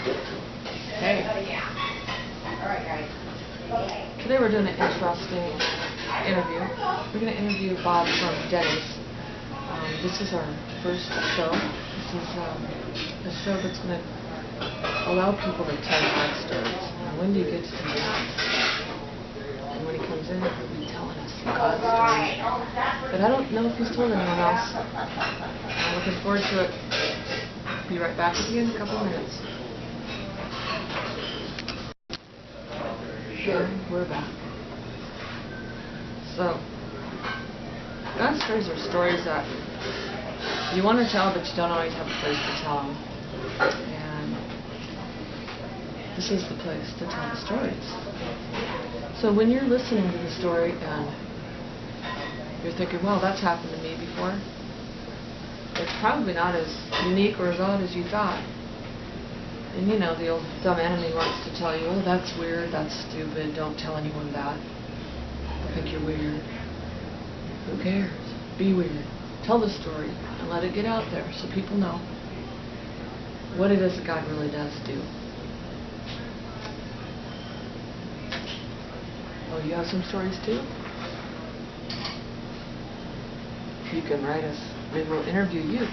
Hey. Today we're doing an interesting interview. We're going to interview Bob from Denny's. This is our first show. This is a show that's going to allow people to tell God stories. And when do you get to do that? And when he comes in, he'll be telling us God stories. But I don't know if he's told anyone else. I'm looking forward to it. Be right back with you in a couple of minutes. Sure, we're back. So, God stories are stories that you want to tell, but you don't always have a place to tell them. And this is the place to tell the stories. So when you're listening to the story and you're thinking, well, that's happened to me before, it's probably not as unique or as odd as you thought. And you know, the old dumb enemy wants to tell you, oh, that's weird, that's stupid, don't tell anyone that. I think you're weird. Who cares? Be weird. Tell the story and let it get out there so people know what it is that God really does do. Oh, you have some stories too? You can write us. We will interview you.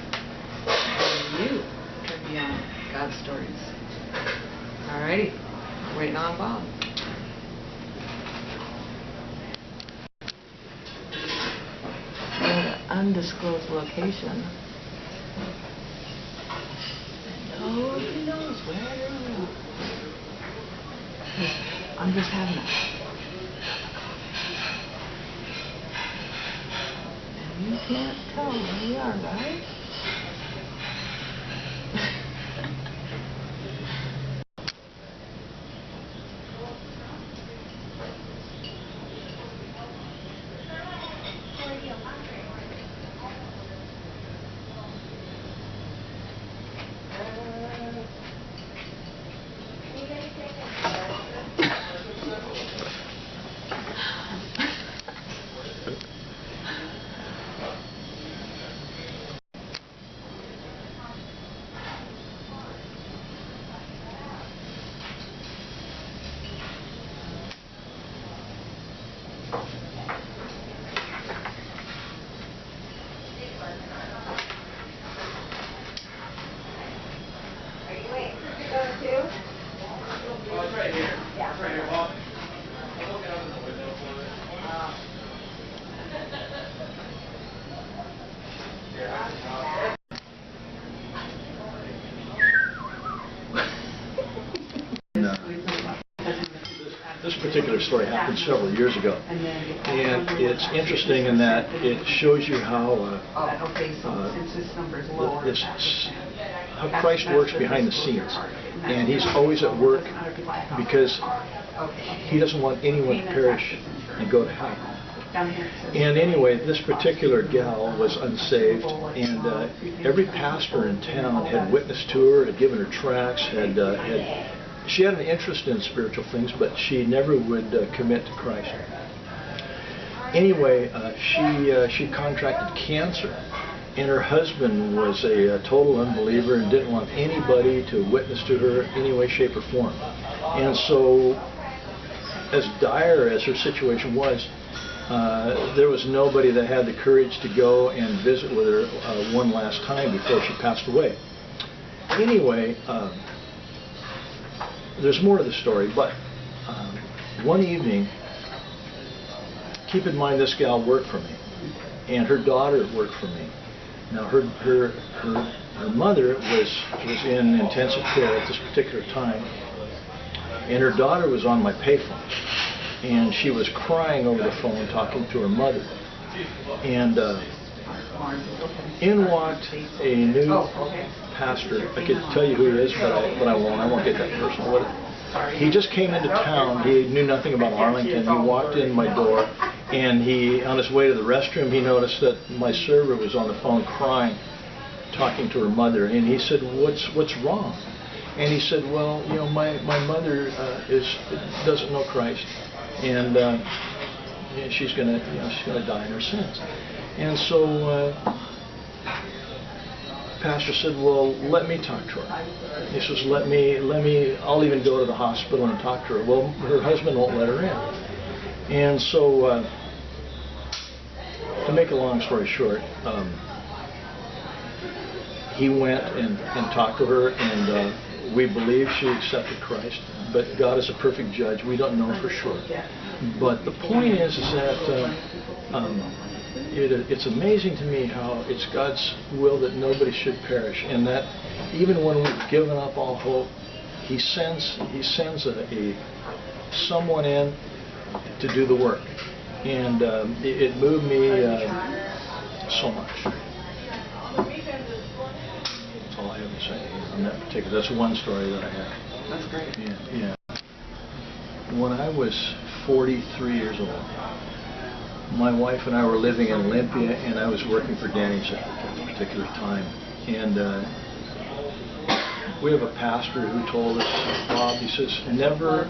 And you can be on God's stories. Alrighty. I'm waiting on Bob. We're at an undisclosed location. Nobody knows where to go. I'm just having a... You can't tell where we are, right? This particular story happened several years ago, and it's interesting in that it shows you how how Christ works behind the scenes, and He's always at work because He doesn't want anyone to perish and go to hell. And anyway, this particular gal was unsaved, and every pastor in town had witnessed to her, had given her tracts, she had an interest in spiritual things, but she never would commit to Christ. Anyway, she contracted cancer, and her husband was a total unbeliever and didn't want anybody to witness to her any way, shape, or form. And so, as dire as her situation was, there was nobody that had the courage to go and visit with her one last time before she passed away. Anyway, there's more to the story, but one evening, keep in mind this gal worked for me, and her daughter worked for me. Now her mother was in intensive care at this particular time, and her daughter was on my payphone, and she was crying over the phone talking to her mother. And in walked a new pastor. I could tell you who he is, but I won't. I won't get that personal with it. He just came into town. He knew nothing about Arlington. He walked in my door, and on his way to the restroom, he noticed that my server was on the phone crying, talking to her mother. And he said, "What's wrong?" And he said, "Well, you know, my mother doesn't know Christ, and she's gonna die in her sins." And so pastor said, well, let me talk to her. He says, I'll even go to the hospital and talk to her. Well, her husband won't let her in. And so, to make a long story short, he went and talked to her, and we believe she accepted Christ. But God is a perfect judge. We don't know for sure. But the point is that it's amazing to me how it's God's will that nobody should perish, and that even when we've given up all hope, He sends someone in to do the work, and it moved me so much. That's all I have to say on that particular. That's one story that I have. That's great. Yeah. When I was 43 years old, my wife and I were living in Olympia, and I was working for Denny's at that particular time. And we have a pastor who told us, Bob, he says, never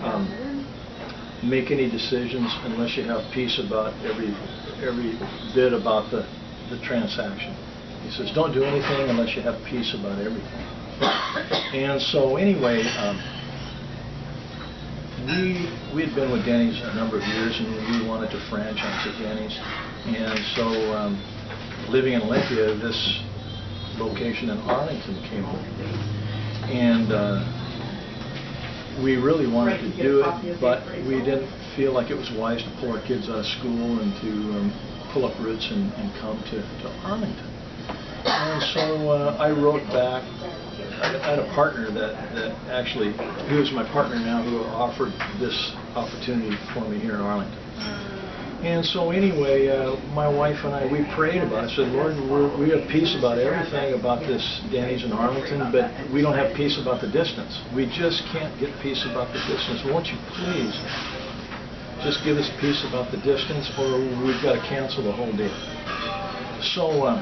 make any decisions unless you have peace about every bit about the transaction. He says, don't do anything unless you have peace about everything. And so anyway, we had been with Denny's a number of years, and we wanted to franchise at Denny's. And so living in Olympia, this location in Arlington came up. And we really wanted to do it, but we didn't feel like it was wise to pull our kids out of school and to pull up roots and come to Arlington. And so I wrote back. I had a partner that actually, he was my partner now, who offered this opportunity for me here in Arlington. And so anyway, my wife and I, we prayed about it. Said, Lord, we have peace about everything about this Denny's in Arlington, but we don't have peace about the distance. We just can't get peace about the distance. Won't you please just give us peace about the distance, or we've got to cancel the whole deal. So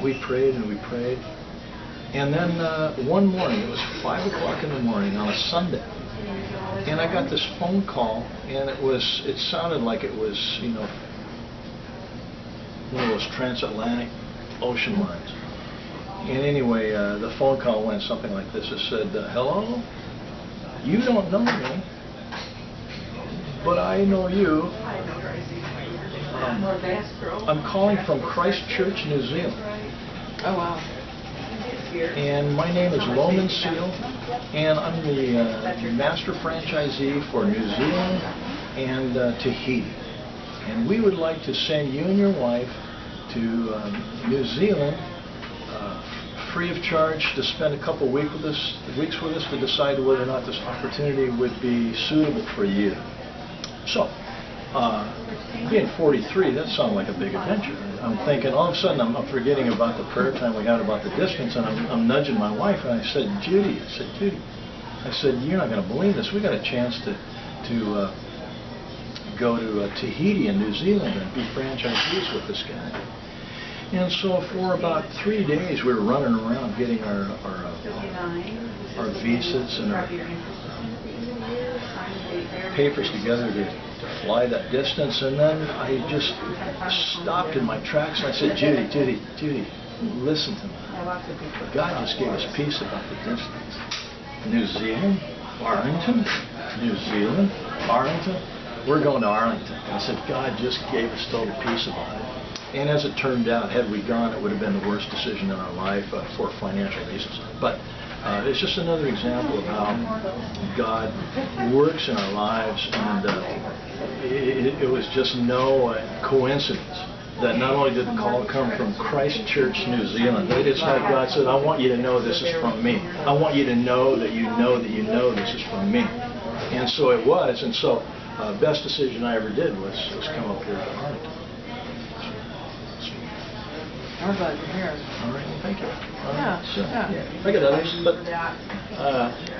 we prayed and we prayed. And then one morning, it was 5 o'clock in the morning on a Sunday, and I got this phone call, and it sounded like it was, one of those transatlantic ocean lines. And anyway, the phone call went something like this. It said, hello, you don't know me, but I know you. I'm calling from Christchurch, New Zealand. Oh, wow. And my name is Loman Seal, and I'm the master franchisee for New Zealand and Tahiti. And we would like to send you and your wife to New Zealand free of charge to spend a couple weeks with us to decide whether or not this opportunity would be suitable for you. So, being 43, that sounded like a big adventure. I'm thinking, all of a sudden, I'm forgetting about the prayer time we had about the distance, and I'm nudging my wife, and I said, Judy, you're not going to believe this. We got a chance to go to Tahiti in New Zealand and be franchisees with this guy. And so for about 3 days, we were running around getting our visas and our papers together to fly that distance, and then I just stopped in my tracks and I said, Judy, listen to me. God just gave us peace about the distance. New Zealand, Arlington, New Zealand, Arlington. We're going to Arlington. I said, God just gave us total peace about it. And as it turned out, had we gone, it would have been the worst decision in our life for financial reasons. But it's just another example of how God works in our lives, and it was just no coincidence that not only did the call come from Christchurch, New Zealand, but it's like God said, I want you to know this is from me. I want you to know that you know that you know this is from me. And so it was, and so best decision I ever did was come up here to Arlington. I'm glad you're here. All right, well, thank you. Yeah, So, yeah. I got others, but